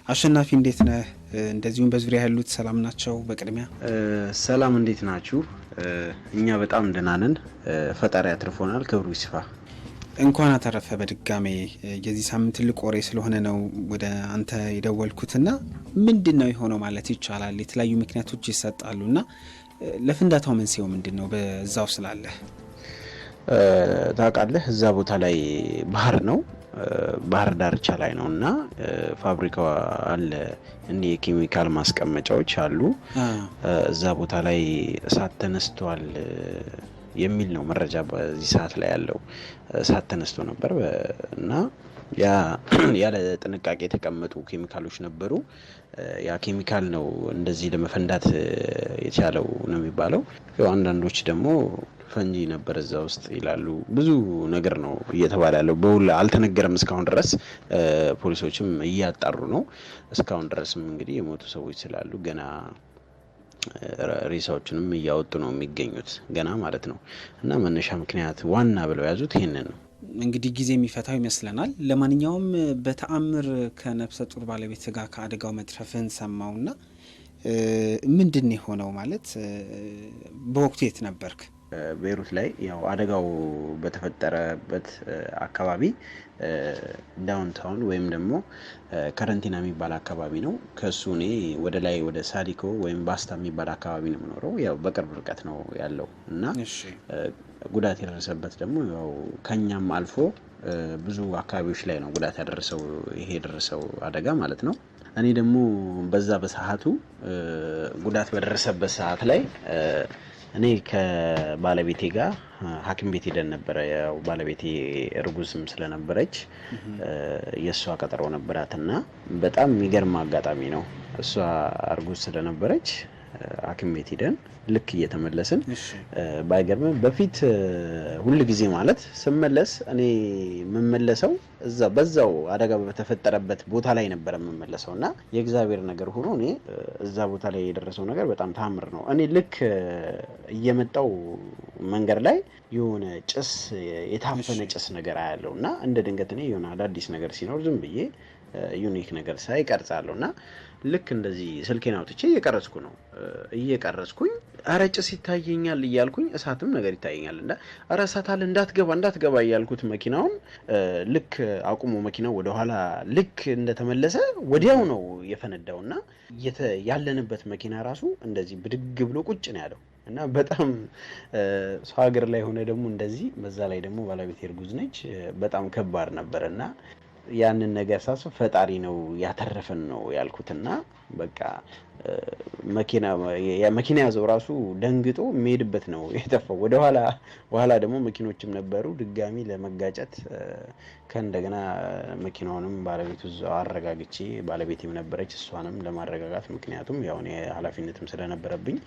አሸናፊ እንዴት ነህ? እንደዚሁም በዙሪያ ያሉት ሰላም ናቸው? በቅድሚያ ሰላም እንዴት ናችሁ? እኛ በጣም ደህና ነን። ፈጣሪ አትርፎናል። ክብሩ ይስፋ። እንኳን አተረፈ በድጋሜ። የዚህ ሳምንት ትልቅ ወሬ ስለሆነ ነው ወደ አንተ የደወልኩትና ምንድነው የሆነው ማለት ይቻላል? የተለያዩ ምክንያቶች ይሰጣሉና ለፍንዳታው መንስኤው ምንድነው? በዛው ስላለህ ታውቃለህ፣ እዛ ቦታ ላይ ባህር ነው፣ ባህር ዳርቻ ላይ ነው እና ፋብሪካው አለ፣ እንዲህ የኬሚካል ማስቀመጫዎች አሉ። እዛ ቦታ ላይ እሳት ተነስቷል የሚል ነው መረጃ በዚህ ሰዓት ላይ ያለው። እሳት ተነስቶ ነበር እና ያለ ጥንቃቄ የተቀመጡ ኬሚካሎች ነበሩ። ያ ኬሚካል ነው እንደዚህ ለመፈንዳት የቻለው ነው የሚባለው። ያው አንዳንዶች ደግሞ ፈንጂ ነበር እዛ ውስጥ ይላሉ። ብዙ ነገር ነው እየተባለ ያለው፣ በውል አልተነገረም እስካሁን ድረስ። ፖሊሶችም እያጣሩ ነው። እስካሁን ድረስም እንግዲህ የሞቱ ሰዎች ስላሉ ገና ሬሳዎችንም እያወጡ ነው የሚገኙት ገና ማለት ነው። እና መነሻ ምክንያት ዋና ብለው ያዙት ይሄንን ነው። እንግዲህ ጊዜ የሚፈታው ይመስለናል። ለማንኛውም በተአምር ከነፍሰ ጡር ባለቤት ጋር ከአደጋው መትረፍን ሰማውና ምንድን የሆነው ማለት በወቅቱ የት ነበርክ? ቤይሩት ላይ ያው አደጋው በተፈጠረበት አካባቢ ዳውንታውን ወይም ደግሞ ከረንቲና የሚባል አካባቢ ነው። ከሱ እኔ ወደ ላይ ወደ ሳዲኮ ወይም ባስታ የሚባል አካባቢ ነው የምኖረው። ያው በቅርብ ርቀት ነው ያለው እና ጉዳት የደረሰበት ደግሞ ያው ከኛም አልፎ ብዙ አካባቢዎች ላይ ነው ጉዳት ያደረሰው ይሄ የደረሰው አደጋ ማለት ነው። እኔ ደግሞ በዛ በሰዓቱ ጉዳት በደረሰበት ሰዓት ላይ እኔ ከባለቤቴ ጋር ሐኪም ቤት ሄደን ነበረ። ያው ባለቤቴ እርጉዝም ስለነበረች የእሷ ቀጠሮ ነበራትና በጣም የሚገርም አጋጣሚ ነው። እሷ እርጉዝ ስለነበረች ሐኪም ቤት ሄደን ልክ እየተመለስን ባይገርም በፊት ሁል ጊዜ ማለት ስመለስ እኔ የምመለሰው በዛው አደጋ በተፈጠረበት ቦታ ላይ ነበር የምመለሰው እና የእግዚአብሔር ነገር ሆኖ እኔ እዛ ቦታ ላይ የደረሰው ነገር በጣም ታምር ነው። እኔ ልክ እየመጣው መንገድ ላይ የሆነ ጭስ የታፈነ ጭስ ነገር አያለው እና እንደ ድንገት እኔ የሆነ አዳዲስ ነገር ሲኖር ዝም ብዬ ዩኒክ ነገር ሳይ ቀርጻለሁ እና ልክ እንደዚህ ስልኬን አውጥቼ እየቀረጽኩኝ አረ ጭስ ይታየኛል እያልኩኝ እሳትም ነገር ይታየኛል እና አረ እሳት አለ እንዳትገባ እያልኩት መኪናውን ልክ አቁሞ መኪናው ወደ ኋላ ልክ እንደተመለሰ ወዲያው ነው የፈነዳውና ያለንበት መኪና ራሱ እንደዚህ ብድግ ብሎ ቁጭ ነው ያለው እና በጣም ሰው ሀገር ላይ ሆነ ደግሞ እንደዚህ በዛ ላይ ደግሞ ባለቤቴ እርጉዝ ነች። በጣም ከባድ ነበርና ያንን ነገር ሳስብ ፈጣሪ ነው ያተረፈን ነው ያልኩትና በቃ መኪና ያዘው ራሱ ደንግጦ የሚሄድበት ነው የጠፋው። ወደኋላ ደግሞ መኪኖችም ነበሩ ድጋሚ ለመጋጨት ከእንደገና መኪናውንም ባለቤቱ እዛው አረጋግቼ ባለቤቴም ነበረች እሷንም ለማረጋጋት ምክንያቱም ያው እኔ ኃላፊነትም ስለነበረብኝ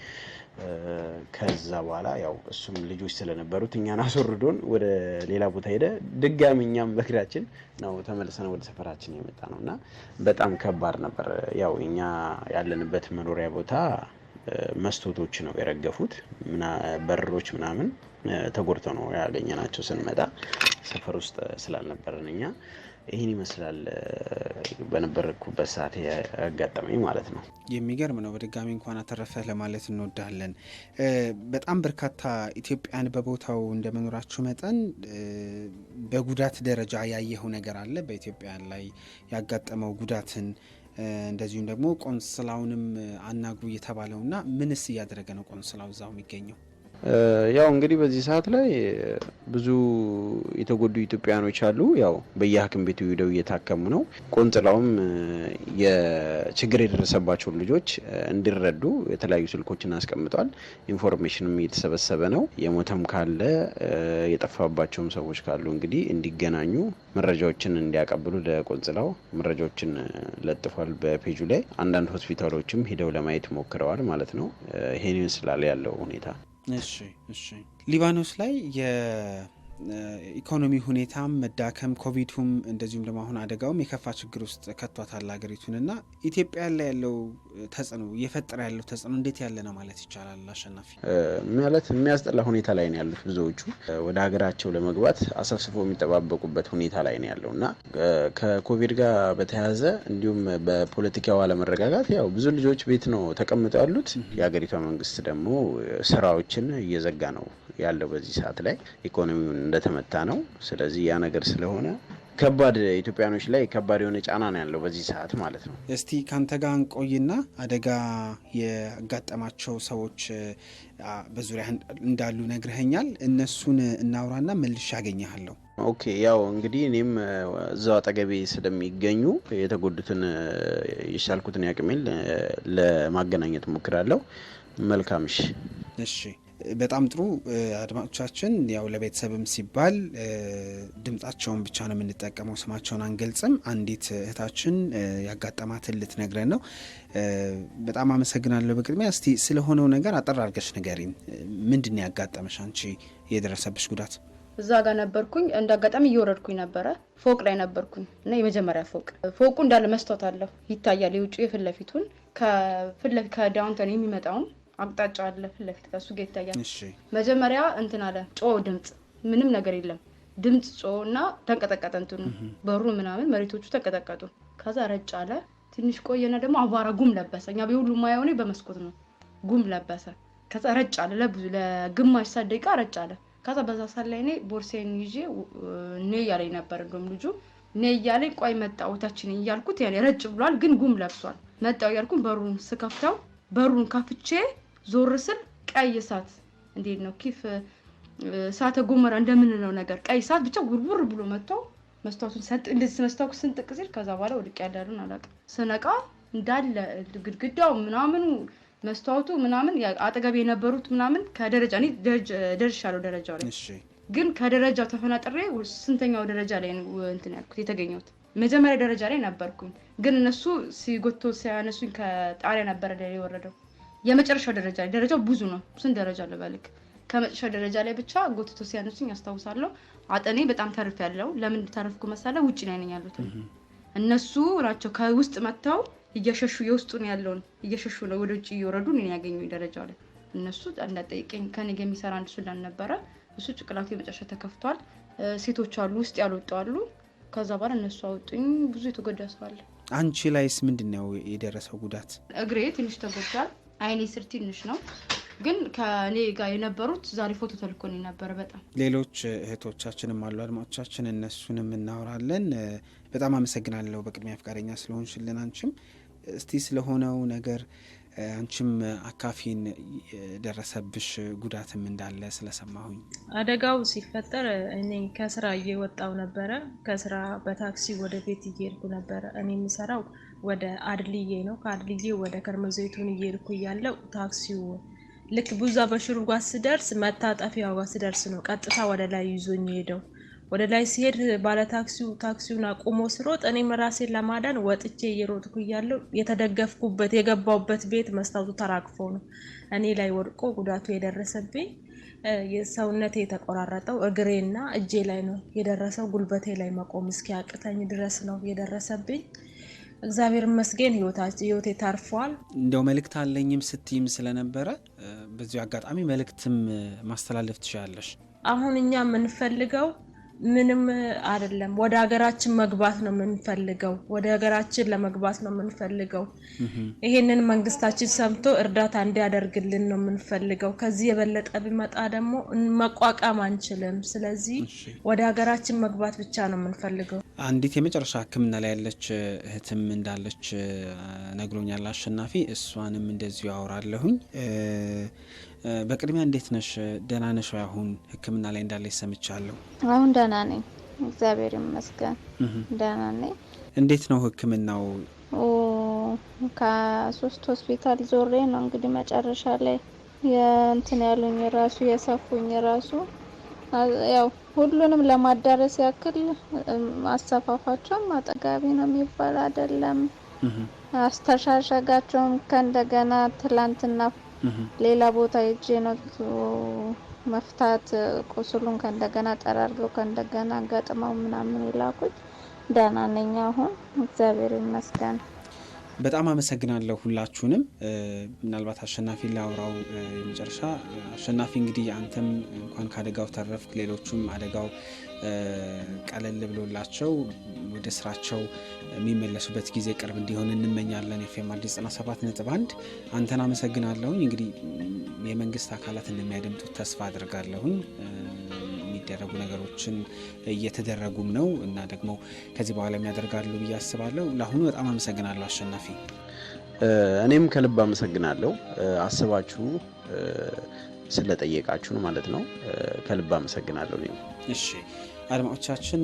ከዛ በኋላ ያው እሱም ልጆች ስለነበሩት እኛን አስወርዶን ወደ ሌላ ቦታ ሄደ። ድጋሚ እኛም በእግራችን ነው ተመልሰን ወደ ሰፈራችን የመጣ ነውና በጣም ከባድ ነበር። ያው እኛ ያለንበት መኖሪያ ቦታ መስቶቶች ነው የረገፉት፣ በሮች ምናምን ተጎድተው ነው ያገኘናቸው ስንመጣ ሰፈር ውስጥ ስላልነበረን እኛ። ይህን ይመስላል በነበርኩበት ሰዓት ያጋጠመኝ ማለት ነው። የሚገርም ነው። በድጋሚ እንኳን አተረፈህ ለማለት እንወዳለን። በጣም በርካታ ኢትዮጵያን በቦታው እንደመኖራችሁ መጠን በጉዳት ደረጃ ያየኸው ነገር አለ በኢትዮጵያን ላይ ያጋጠመው ጉዳትን? እንደዚሁም ደግሞ ቆንስላውንም አናግሩ እየተባለውና ምንስ እያደረገ ነው ቆንስላው እዛው የሚገኘው? ያው እንግዲህ በዚህ ሰዓት ላይ ብዙ የተጎዱ ኢትዮጵያኖች አሉ። ያው በየሐኪም ቤቱ ሄደው እየታከሙ ነው። ቆንጽላውም የችግር የደረሰባቸውን ልጆች እንዲረዱ የተለያዩ ስልኮችን አስቀምጧል። ኢንፎርሜሽንም እየተሰበሰበ ነው። የሞተም ካለ የጠፋባቸውም ሰዎች ካሉ እንግዲህ እንዲገናኙ መረጃዎችን እንዲያቀብሉ ለቆንጽላው መረጃዎችን ለጥፏል በፔጁ ላይ። አንዳንድ ሆስፒታሎችም ሄደው ለማየት ሞክረዋል ማለት ነው። ይሄን ይመስላል ያለው ሁኔታ። እሺ ሊባኖስ ላይ ኢኮኖሚ ሁኔታም መዳከም ኮቪድም እንደዚሁም ደግሞ አሁን አደጋውም የከፋ ችግር ውስጥ ከቷታል ሀገሪቱንና ኢትዮጵያ ላይ ያለው ተጽዕኖ እየፈጠረ ያለው ተጽዕኖ እንዴት ያለ ነው ማለት ይቻላል? አሸናፊ ማለት የሚያስጠላ ሁኔታ ላይ ነው ያሉት ብዙዎቹ ወደ ሀገራቸው ለመግባት አሰብስፎ የሚጠባበቁበት ሁኔታ ላይ ነው ያለው እና ከኮቪድ ጋር በተያያዘ እንዲሁም በፖለቲካው አለመረጋጋት ያው ብዙ ልጆች ቤት ነው ተቀምጠው ያሉት። የሀገሪቷ መንግስት ደግሞ ስራዎችን እየዘጋ ነው ያለው በዚህ ሰዓት ላይ ኢኮኖሚውን እንደተመታ ነው። ስለዚህ ያ ነገር ስለሆነ ከባድ ኢትዮጵያኖች ላይ ከባድ የሆነ ጫና ነው ያለው በዚህ ሰዓት ማለት ነው። እስቲ ካንተ ጋር እንቆይና አደጋ ያጋጠማቸው ሰዎች በዙሪያ እንዳሉ ነግረኸኛል። እነሱን እናውራና መልሼ ያገኘሃለሁ። ኦኬ ያው እንግዲህ እኔም እዛው አጠገቤ ስለሚገኙ የተጎዱትን የቻልኩትን ያቅሜን ለማገናኘት ሞክራለሁ። መልካም እሺ በጣም ጥሩ አድማጮቻችን፣ ያው ለቤተሰብም ሲባል ድምጻቸውን ብቻ ነው የምንጠቀመው፣ ስማቸውን አንገልጽም። አንዲት እህታችን ያጋጠማትን ልትነግረን ነው። በጣም አመሰግናለሁ። በቅድሚያ እስቲ ስለሆነው ነገር አጠር አድርገሽ ንገሪን። ምንድን ነው ያጋጠመሽ አንቺ የደረሰብሽ ጉዳት? እዛ ጋር ነበርኩኝ። እንደ አጋጣሚ እየወረድኩኝ ነበረ። ፎቅ ላይ ነበርኩኝ እና የመጀመሪያ ፎቁ እንዳለ መስታወት አለው ይታያል። የውጭ የፊት ለፊቱን ከዳውንታውን የሚመጣውን አቅጣጫ አለ ፊት ለፊት ከሱ ጋር ይታያል። መጀመሪያ እንትን አለ ጮ ድምጽ፣ ምንም ነገር የለም ድምጽ ጮና ተንቀጠቀጠ። እንትኑ በሩ ምናምን መሬቶቹ ተንቀጠቀጡ። ከዛ ረጭ አለ። ትንሽ ቆየና ደግሞ አቧራ ጉም ለበሰ። እኛ በሁሉ ማየው በመስኮት ነው። ጉም ለበሰ። ከዛ ረጭ አለ ለግማሽ ሰዓት ደቂቃ ረጭ አለ። ከዛ በዛ ሰዓት ላይ እኔ ቦርሴን ይዤ ነይ ያለኝ ነበር። እንደውም ልጁ ነይ ያለኝ ቆይ መጣሁ ታችን እያልኩት ያኔ ረጭ ብሏል፣ ግን ጉም ለብሷል። መጣሁ ያልኩኝ በሩን ስከፍተው በሩን ከፍቼ ዞር ስል ቀይ እሳት እንዴት ነው ኪፍ እሳተ ገሞራ እንደምንለው ነገር ቀይ እሳት ብቻ ጉርጉር ብሎ መጥቶ መስታወቱን ሰጥ እንደዚህ መስታወቱ ስንጥቅ ሲል ከዛ በኋላ ወድቄ ያለውን አላውቅም። ስነቃ እንዳለ ግድግዳው ምናምን መስታወቱ ምናምን አጠገብ የነበሩት ምናምን ከደረጃ እኔ ደርሻለሁ ደረጃው ላይ። ግን ከደረጃው ተፈናጥሬ ስንተኛው ደረጃ ላይ እንትን ያልኩት የተገኘሁት መጀመሪያ ደረጃ ላይ ነበርኩኝ። ግን እነሱ ሲጎቶ ሲያነሱኝ ከጣሪያ ነበር ላይ የወረደው የመጨረሻው ደረጃ ላይ። ደረጃው ብዙ ነው፣ ስንት ደረጃ ለባልክ ከመጨረሻው ደረጃ ላይ ብቻ ጎትቶ ሲያነሱኝ አስታውሳለሁ። አጠኔ በጣም ተርፍ ያለው ለምን ተርፍኩ መሰለህ? ውጪ ላይ ነኝ ያሉት እነሱ ናቸው። ከውስጥ መጥተው እየሸሹ የውስጡን ያለውን እየሸሹ ነው ወደ ውጪ እየወረዱ እኔን ያገኙኝ ደረጃው ላይ። እነሱ እንዳጠይቀኝ ከኔ ጋር የሚሰራ አንድ ሱዳን ነበረ። እሱ ጭቅላቱ የመጨረሻ ተከፍቷል። ሴቶች አሉ ውስጥ ያልወጡ አሉ። ከዛ በኋላ እነሱ አውጡኝ። ብዙ የተጎዳ ሰው አለ። አንቺ ላይስ ምንድነው የደረሰው ጉዳት? እግሬ ትንሽ ተጎድቷል። አይኔ ስር ትንሽ ነው። ግን ከኔ ጋር የነበሩት ዛሬ ፎቶ ተልኮልኝ ነበረ። በጣም ሌሎች እህቶቻችንም አሉ አድማጮቻችን፣ እነሱንም እናወራለን። በጣም አመሰግናለሁ በቅድሚያ ፈቃደኛ ስለሆንሽልን። አንቺም እስቲ ስለሆነው ነገር አንቺም አካፊን ደረሰብሽ ጉዳትም እንዳለ ስለሰማሁኝ። አደጋው ሲፈጠር እኔ ከስራ እየወጣው ነበረ። ከስራ በታክሲ ወደ ቤት እየሄድኩ ነበረ። እኔ የምሰራው ወደ አድልዬ ነው። ከአድልዬ ወደ ከርመዘይቱን እየሄድኩ ያለው ታክሲው ልክ ቡዛ በሽሩ ጋር ስደርስ መታጠፊያው ጋር ስደርስ ነው ቀጥታ ወደ ላይ ይዞኝ ሄደው። ወደ ላይ ሲሄድ ባለ ታክሲውን አቁሞ ስሮጥ እኔም ራሴን ለማዳን ወጥቼ እየሮጥኩ ያለው የተደገፍኩበት የገባውበት ቤት መስታወቱ ተራግፎ ነው እኔ ላይ ወድቆ ጉዳቱ የደረሰብኝ። የሰውነቴ የተቆራረጠው እግሬና እጄ ላይ ነው የደረሰው። ጉልበቴ ላይ መቆም እስኪያቅተኝ ድረስ ነው የደረሰብኝ። እግዚአብሔር ይመስገን ህይወቴ ታርፏል። እንደው መልእክት አለኝም ስትይም ስለነበረ በዚህ አጋጣሚ መልእክትም ማስተላለፍ ትችላለሽ። አሁን እኛ የምንፈልገው ምንም አይደለም። ወደ ሀገራችን መግባት ነው የምንፈልገው። ወደ ሀገራችን ለመግባት ነው የምንፈልገው። ይሄንን መንግስታችን ሰምቶ እርዳታ እንዲያደርግልን ነው የምንፈልገው። ከዚህ የበለጠ ቢመጣ ደግሞ መቋቋም አንችልም። ስለዚህ ወደ ሀገራችን መግባት ብቻ ነው የምንፈልገው። አንዲት የመጨረሻ ሕክምና ላይ ያለች እህትም እንዳለች ነግሮኛል አሸናፊ። እሷንም እንደዚሁ ያወራለሁኝ። በቅድሚያ እንዴት ነሽ? ደህና ነሽ? አሁን ሕክምና ላይ እንዳለች ሰምቻለሁ። አሁን ደህና ነኝ፣ እግዚአብሔር ይመስገን ደህና ነኝ። እንዴት ነው ሕክምናው? ከ3 ሆስፒታል ዞሬ ነው እንግዲህ መጨረሻ ላይ የእንትን ያሉኝ ራሱ የሰፉኝ ራሱ ያው ሁሉንም ለማዳረስ ያክል አሰፋፋቸውም አጠጋቢ ነው የሚባል አይደለም። አስተሻሸጋቸውም ከእንደገና ትላንትና ሌላ ቦታ ሄጄ ነው መፍታት ቁስሉን ከእንደገና ጠራርገው ከእንደገና ገጥመው ምናምን የላኩት። ደህና ነኝ አሁን እግዚአብሔር ይመስገን። በጣም አመሰግናለሁ ሁላችሁንም። ምናልባት አሸናፊ ላውራው የመጨረሻ አሸናፊ እንግዲህ አንተም እንኳን ከአደጋው ተረፍክ፣ ሌሎቹም አደጋው ቀለል ብሎላቸው ወደ ስራቸው የሚመለሱበት ጊዜ ቅርብ እንዲሆን እንመኛለን። ኤፍኤም አዲስ 97.1 አንተን አመሰግናለሁኝ። እንግዲህ የመንግስት አካላት እንደሚያደምጡት ተስፋ አድርጋለሁኝ። የሚደረጉ ነገሮችን እየተደረጉም ነው እና ደግሞ ከዚህ በኋላ የሚያደርጋሉ ብዬ አስባለሁ። ለአሁኑ በጣም አመሰግናለሁ አሸናፊ። እኔም ከልብ አመሰግናለሁ አስባችሁ ስለጠየቃችሁን ማለት ነው። ከልብ አመሰግናለሁ። እሺ አድማጮቻችን